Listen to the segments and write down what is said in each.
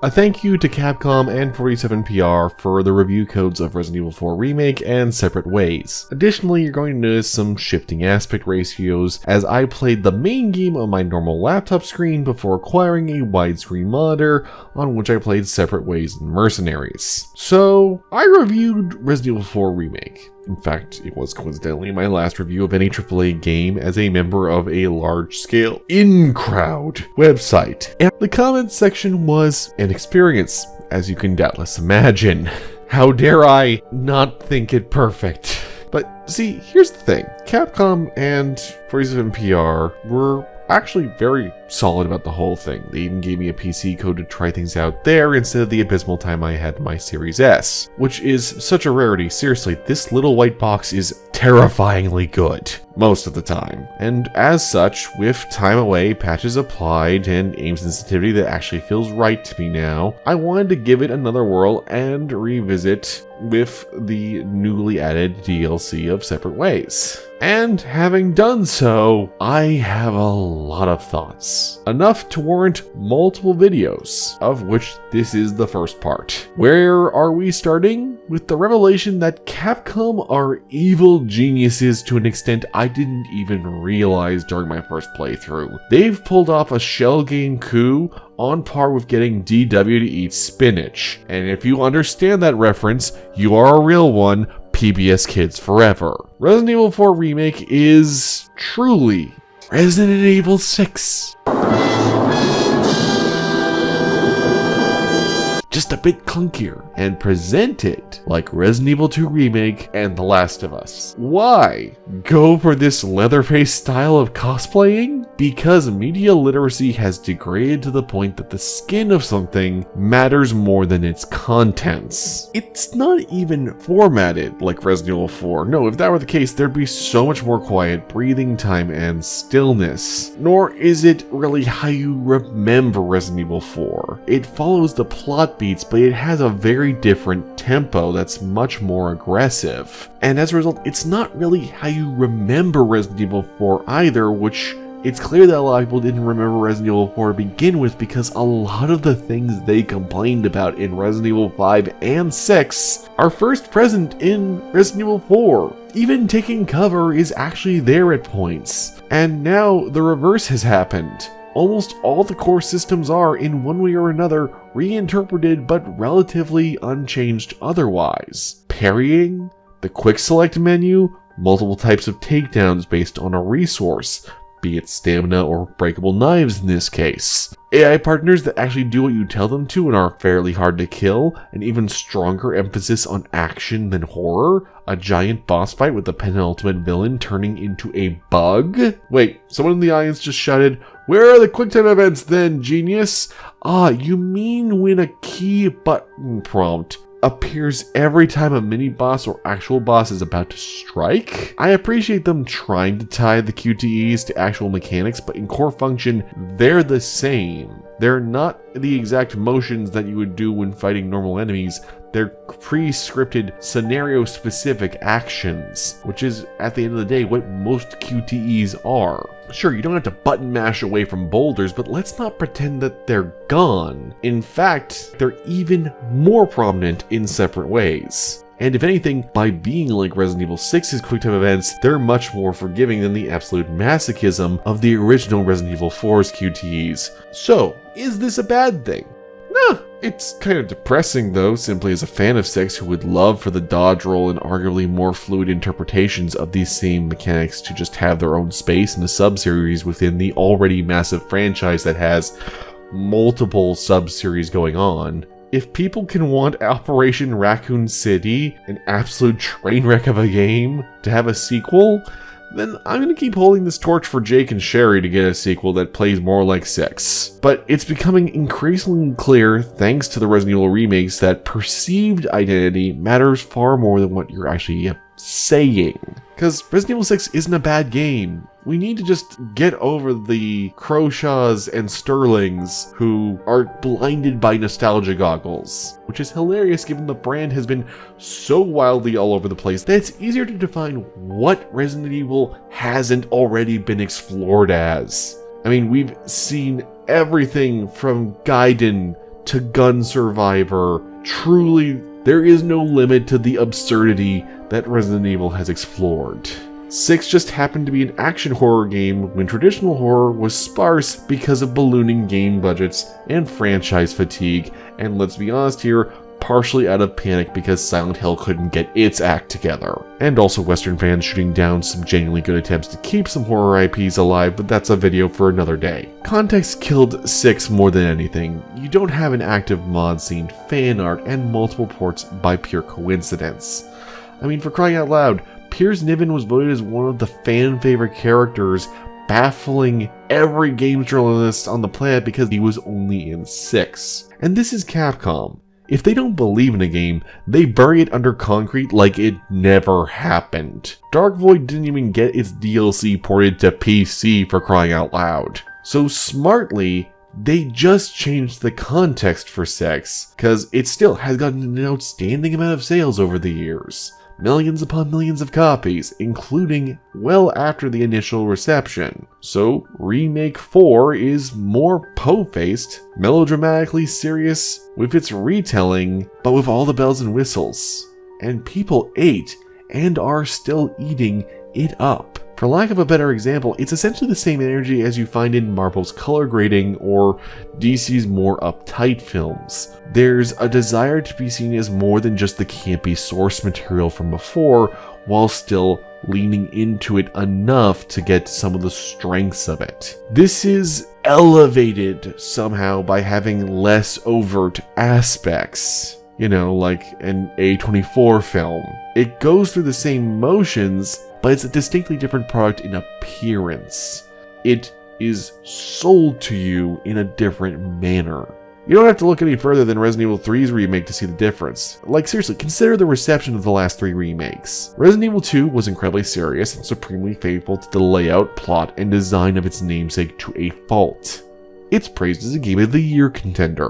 A thank you to Capcom and 47PR for the review codes of Resident Evil 4 Remake and Separate Ways. Additionally, you're going to notice some shifting aspect ratios as I played the main game on my normal laptop screen before acquiring a widescreen monitor on which I played Separate Ways and Mercenaries. So, I reviewed Resident Evil 4 Remake. In fact, it was coincidentally my last review of any AAA game as a member of a large-scale in-crowd website. And the comments section was an experience, as you can doubtless imagine. How dare I not think it perfect? But see, here's the thing. Capcom and 47PR were actually very solid about the whole thing. They even gave me a PC code to try things out there instead of the abysmal time I had in my Series S, which is such a rarity. Seriously, this little white box is terrifyingly good most of the time. And as such, with time away, patches applied, and aim sensitivity that actually feels right to me now, I wanted to give it another whirl and revisit with the newly added DLC of Separate Ways. And having done so, I have a lot of thoughts. Enough to warrant multiple videos, of which this is the first part. Where are we starting? With the revelation that Capcom are evil geniuses to an extent I didn't even realize during my first playthrough. They've pulled off a shell game coup on par with getting DW to eat spinach. And if you understand that reference, you are a real one. PBS Kids forever. Resident Evil 4 Remake is truly Resident Evil 6. Just a bit clunkier, and presented like Resident Evil 2 Remake and The Last of Us. Why go for this Leatherface style of cosplaying? Because media literacy has degraded to the point that the skin of something matters more than its contents. It's not even formatted like Resident Evil 4. No, if that were the case, there'd be so much more quiet breathing time and stillness. Nor is it really how you remember Resident Evil 4. It follows the plot beats, but it has a very different tempo that's much more aggressive. And as a result, it's not really how you remember Resident Evil 4 either, which it's clear that a lot of people didn't remember Resident Evil 4 to begin with because a lot of the things they complained about in Resident Evil 5 and 6 are first present in Resident Evil 4. Even taking cover is actually there at points. And now the reverse has happened. Almost all the core systems are, in one way or another, reinterpreted but relatively unchanged otherwise. Parrying, the quick select menu, multiple types of takedowns based on a resource, be it stamina or breakable knives in this case. AI partners that actually do what you tell them to and are fairly hard to kill, an even stronger emphasis on action than horror, a giant boss fight with the penultimate villain turning into a bug. Wait, someone in the audience just shouted, "Where are the QuickTime events then, genius?" Ah, you mean when a key button prompt appears every time a mini-boss or actual boss is about to strike? I appreciate them trying to tie the QTEs to actual mechanics, but in core function, they're the same. They're not the exact motions that you would do when fighting normal enemies. They're pre-scripted, scenario-specific actions, which is, at the end of the day, what most QTEs are. Sure, you don't have to button mash away from boulders, but let's not pretend that they're gone. In fact, they're even more prominent in Separate Ways. And if anything, by being like Resident Evil 6's QuickTime events, they're much more forgiving than the absolute masochism of the original Resident Evil 4's QTEs. So, is this a bad thing? Nah, it's kind of depressing though, simply as a fan of 6 who would love for the dodge roll and arguably more fluid interpretations of these same mechanics to just have their own space in a sub-series within the already massive franchise that has multiple sub-series going on. If people can want Operation Raccoon City, an absolute train wreck of a game, to have a sequel, then I'm going to keep holding this torch for Jake and Sherry to get a sequel that plays more like 6. But it's becoming increasingly clear, thanks to the Resident Evil remakes, that perceived identity matters far more than what you're actually saying. Because Resident Evil 6 isn't a bad game. We need to just get over the Croshaws and Sterlings who are blinded by nostalgia goggles, which is hilarious given the brand has been so wildly all over the place that it's easier to define what Resident Evil hasn't already been explored as. I mean, we've seen everything from Gaiden to Gun Survivor. Truly, there is no limit to the absurdity that Resident Evil has explored. 6 just happened to be an action horror game when traditional horror was sparse because of ballooning game budgets and franchise fatigue, and let's be honest here, partially out of panic because Silent Hill couldn't get its act together. And also Western fans shooting down some genuinely good attempts to keep some horror IPs alive, but that's a video for another day. Context killed 6 more than anything. You don't have an active mod scene, fan art, and multiple ports by pure coincidence. I mean, for crying out loud, Piers Niven was voted as one of the fan favorite characters, baffling every games journalist on the planet because he was only in 6. And this is Capcom. If they don't believe in a game, they bury it under concrete like it never happened. Dark Void didn't even get its DLC ported to PC, for crying out loud. So smartly, they just changed the context for 6, cause it still has gotten an outstanding amount of sales over the years. Millions upon millions of copies, including well after the initial reception. So, Remake 4 is more po-faced, melodramatically serious with its retelling, but with all the bells and whistles. And people ate, and are still eating, it up. For lack of a better example, it's essentially the same energy as you find in Marvel's color grading or DC's more uptight films. There's a desire to be seen as more than just the campy source material from before, while still leaning into it enough to get some of the strengths of it. This is elevated somehow by having less overt aspects. You know, like an A24 film. It goes through the same motions, but it's a distinctly different product in appearance. It is sold to you in a different manner. You don't have to look any further than Resident Evil 3's remake to see the difference. Like seriously, consider the reception of the last 3 remakes. Resident Evil 2 was incredibly serious and supremely faithful to the layout, plot, and design of its namesake to a fault. It's praised as a Game of the Year contender.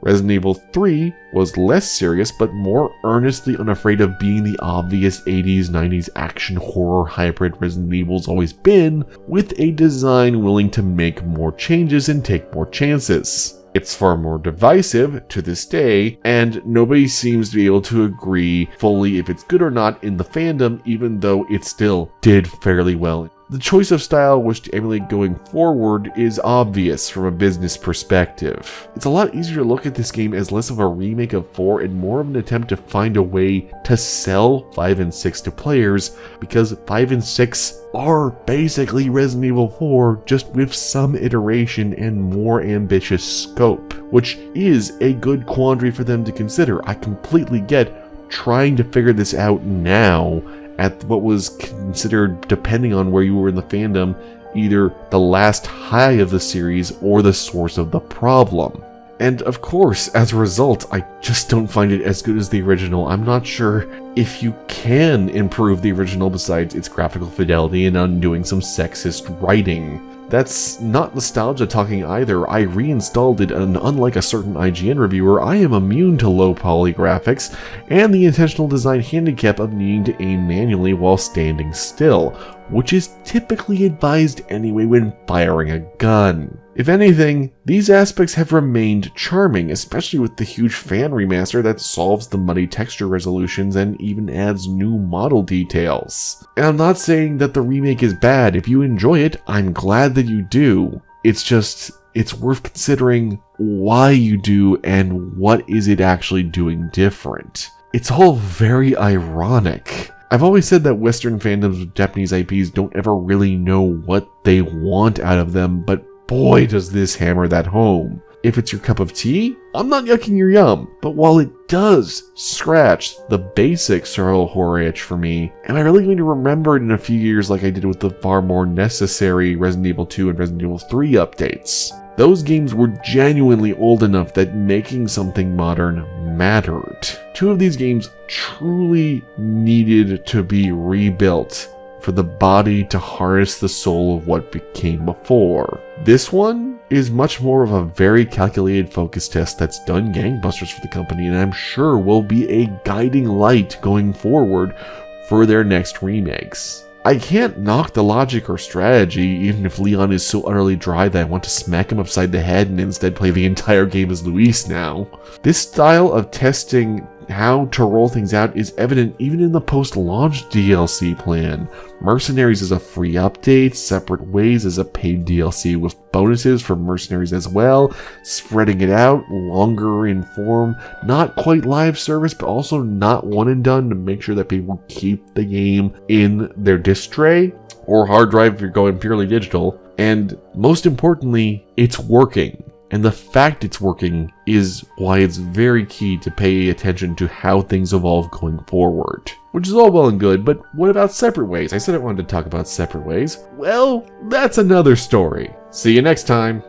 Resident Evil 3 was less serious but more earnestly unafraid of being the obvious 80s, 90s action horror hybrid Resident Evil's always been, with a design willing to make more changes and take more chances. It's far more divisive to this day, and nobody seems to be able to agree fully if it's good or not in the fandom, even though it still did fairly well. The choice of style which to emulate going forward is obvious from a business perspective. It's a lot easier to look at this game as less of a remake of 4 and more of an attempt to find a way to sell 5 and 6 to players, because 5 and 6 are basically Resident Evil 4 just with some iteration and more ambitious scope, which is a good quandary for them to consider. I completely get trying to figure this out now at what was considered, depending on where you were in the fandom, either the last high of the series or the source of the problem. And of course, as a result, I just don't find it as good as the original. I'm not sure if you can improve the original besides its graphical fidelity and undoing some sexist writing. That's not nostalgia talking either. I reinstalled it, and unlike a certain IGN reviewer, I am immune to low poly graphics and the intentional design handicap of needing to aim manually while standing still, which is typically advised anyway when firing a gun. If anything, these aspects have remained charming, especially with the huge fan remaster that solves the muddy texture resolutions and even adds new model details. And I'm not saying that the remake is bad. If you enjoy it, I'm glad that you do. It's worth considering why you do and what is it actually doing different. It's all very ironic. I've always said that Western fandoms with Japanese IPs don't ever really know what they want out of them, but boy does this hammer that home. If it's your cup of tea, I'm not yucking your yum, but while it does scratch the basic survival horror itch for me, am I really going to remember it in a few years like I did with the far more necessary Resident Evil 2 and Resident Evil 3 updates? Those games were genuinely old enough that making something modern mattered. 2 of these games truly needed to be rebuilt for the body to harness the soul of what became before. This one is much more of a very calculated focus test that's done gangbusters for the company, and I'm sure will be a guiding light going forward for their next remakes. I can't knock the logic or strategy, even if Leon is so utterly dry that I want to smack him upside the head and instead play the entire game as Luis now. This style of testing how to roll things out is evident even in the post-launch DLC plan. Mercenaries is a free update, Separate Ways is a paid DLC with bonuses for Mercenaries as well, spreading it out, longer in form, not quite live service, but also not one and done to make sure that people keep the game in their disc tray or hard drive if you're going purely digital. And most importantly, it's working. And the fact it's working is why it's very key to pay attention to how things evolve going forward. Which is all well and good, but what about Separate Ways? I said I wanted to talk about Separate Ways. Well, that's another story. See you next time.